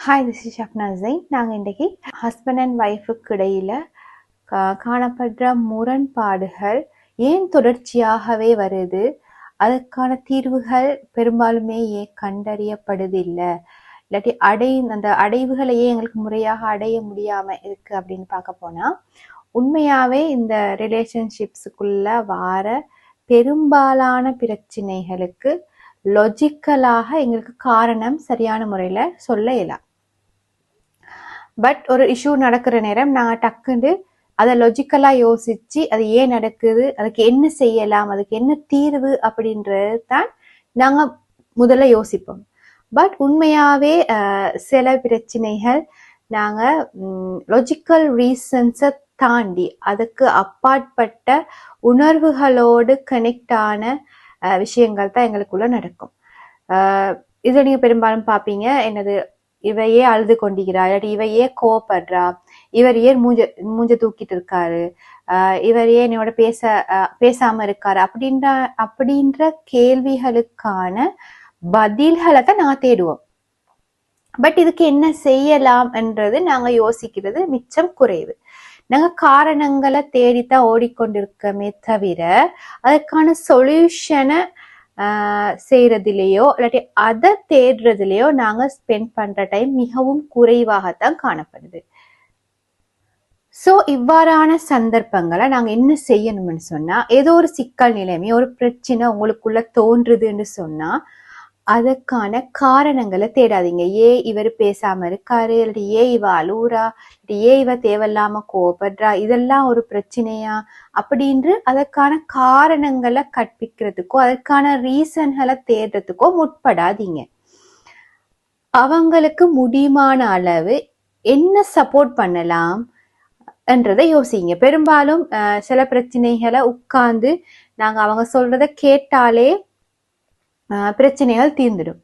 Hi, this is Shabna Jain. நாங்கள் இன்றைக்கி husband and ஒய்ஃபுக்கு இடையில் காணப்படுற முரண்பாடுகள் ஏன் தொடர்ச்சியாகவே வருது, அதற்கான தீர்வுகள் பெரும்பாலுமே ஏன் கண்டறியப்படுதில்லை, இல்லாட்டி அந்த அடைவுகளையே எங்களுக்கு முறையாக அடைய முடியாமல் இருக்குது அப்படின்னு பார்க்க போனால், உண்மையாகவே இந்த ரிலேஷன்ஷிப்ஸுக்குள்ள வார பெரும்பாலான பிரச்சனைகளுக்கு லாஜிக்கலாக எங்களுக்கு காரணம் சரியான முறையில் சொல்ல இயலாம். பட் ஒரு இஷ்யூ நடக்கிற நேரம் நாங்கள் டக்குன்னு அதை லாஜிக்கலாக யோசித்து அது ஏன் நடக்குது, அதுக்கு என்ன செய்யலாம், அதுக்கு என்ன தீர்வு அப்படின்றது தான் நாங்கள் முதல்ல யோசிப்போம். பட் உண்மையாகவே சில பிரச்சனைகள் நாங்கள் லாஜிக்கல் ரீசன்ஸை தாண்டி அதுக்கு அப்பாற்பட்ட உணர்வுகளோடு கனெக்ட் ஆன விஷயங்கள் தான் எங்களுக்குள்ள நடக்கும். இதை நீங்கள் பெரும்பாலும் பார்ப்பீங்க, என்னது இவையே அழுது கொண்டிருக்கிறா, இல்லாட்டி இவையே கோவப்படுறா, இவர் ஏன் மூஞ்ச தூக்கிட்டு இருக்காரு, இவர் ஏன் என்னோட பேசாம இருக்காரு அப்படின்ற கேள்விகளுக்கான பதில்களை தான் நான் தேடுவோம். பட் இதுக்கு என்ன செய்யலாம் என்றது நாங்க யோசிக்கிறது மிச்சம் குறைவு. நாங்க காரணங்களை தேடித்தான் ஓடிக்கொண்டிருக்கமே தவிர அதுக்கான சொல்யூஷனை செய்யறதுலேயோ இல்லாட்டி அதை தேடுறதுலையோ நாங்க ஸ்பெண்ட் பண்ற டைம் மிகவும் குறைவாகத்தான் காணப்படுது. ஸோ இவ்வாறான சந்தர்ப்பங்களை நாங்க என்ன செய்யணும்னு சொன்னா, ஏதோ ஒரு சிக்கல் நிலைமை, ஒரு பிரச்சனை உங்களுக்குள்ள தோன்றுதுன்னு சொன்னா அதுக்கான காரணங்களை தேடாதீங்க. ஏன் இவர் பேசாம இருக்காரு, இல்லாட்டி ஏன் இவ அழுவுறா, இல்லாட்டி ஏன் இவ தேவையில்லாம கோவப்படுறா, இதெல்லாம் ஒரு பிரச்சனையா அப்படின்று அதற்கான காரணங்களை கற்பிக்கிறதுக்கோ அதற்கான ரீசன்களை தேடுறதுக்கோ முற்படாதீங்க. அவங்களுக்கு முடியுமான அளவு என்ன சப்போர்ட் பண்ணலாம் என்றதை யோசிங்க. பெரும்பாலும் சில பிரச்சனைகளை உட்கார்ந்து நாங்க அவங்க சொல்றத கேட்டாலே பிரச்சனைகள் தீர்ந்துடும்.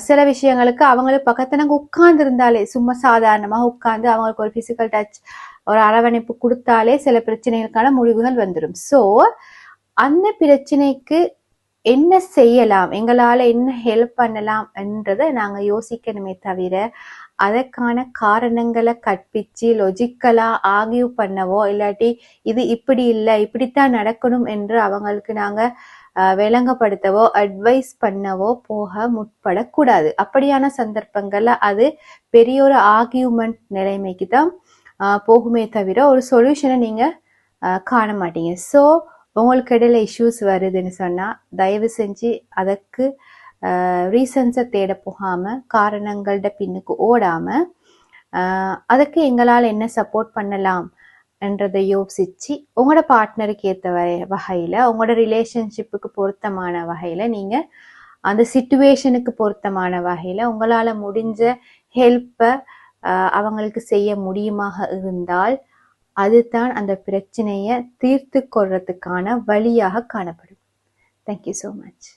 சில விஷயங்களுக்கு அவங்களுக்கு பக்கத்துல நாங்கள் உட்கார்ந்து இருந்தாலே, சும்மா சாதாரணமாக உட்கார்ந்து அவங்களுக்கு ஒரு பிசிக்கல் டச், ஒரு அரவணைப்பு கொடுத்தாலே சில பிரச்சனைகளுக்கான முடிவுகள் வந்துடும். ஸோ அந்த பிரச்சனைக்கு என்ன செய்யலாம், எங்களால் என்ன ஹெல்ப் பண்ணலாம் என்றதை நாங்கள் யோசிக்கணுமே தவிர அதற்கான காரணங்களை கற்பிச்சு லொஜிக்கலா ஆர்கியூ பண்ணவோ இல்லாட்டி இது இப்படி இல்லை இப்படித்தான் நடக்கணும் என்று அவங்களுக்கு நாங்கள் விளங்கப்படுத்தவோ அட்வைஸ் பண்ணவோ போக முற்படக்கூடாது. அப்படியான சந்தர்ப்பங்கள்ல அது பெரிய ஒரு ஆர்கியூமெண்ட் நிலைமைக்கு தான் போகுமே தவிர ஒரு சொல்யூஷனை நீங்க காண மாட்டீங்க. ஸோ உங்களுக்கு இடையில இஷ்யூஸ் வருதுன்னு சொன்னா தயவு செஞ்சு அதற்கு ரீசன்ஸை தேட போகாம, காரணங்கள்ட பின்னுக்கு ஓடாம அதுக்கு எங்களால் என்ன சப்போர்ட் பண்ணலாம் என்றதை யோசிச்சு உங்களோட பார்ட்னருக்கு ஏற்ற வகையில், உங்களோட ரிலேஷன்ஷிப்புக்கு பொருத்தமான வகையில், நீங்கள் அந்த சிச்சுவேஷனுக்கு பொருத்தமான வகையில் உங்களால் முடிஞ்ச ஹெல்ப்பை அவங்களுக்கு செய்ய முடியுமாக இருந்தால் அதுதான் அந்த பிரச்சனையை தீர்த்து கொள்றதுக்கான வழியாக காணப்படும். Thank you so much.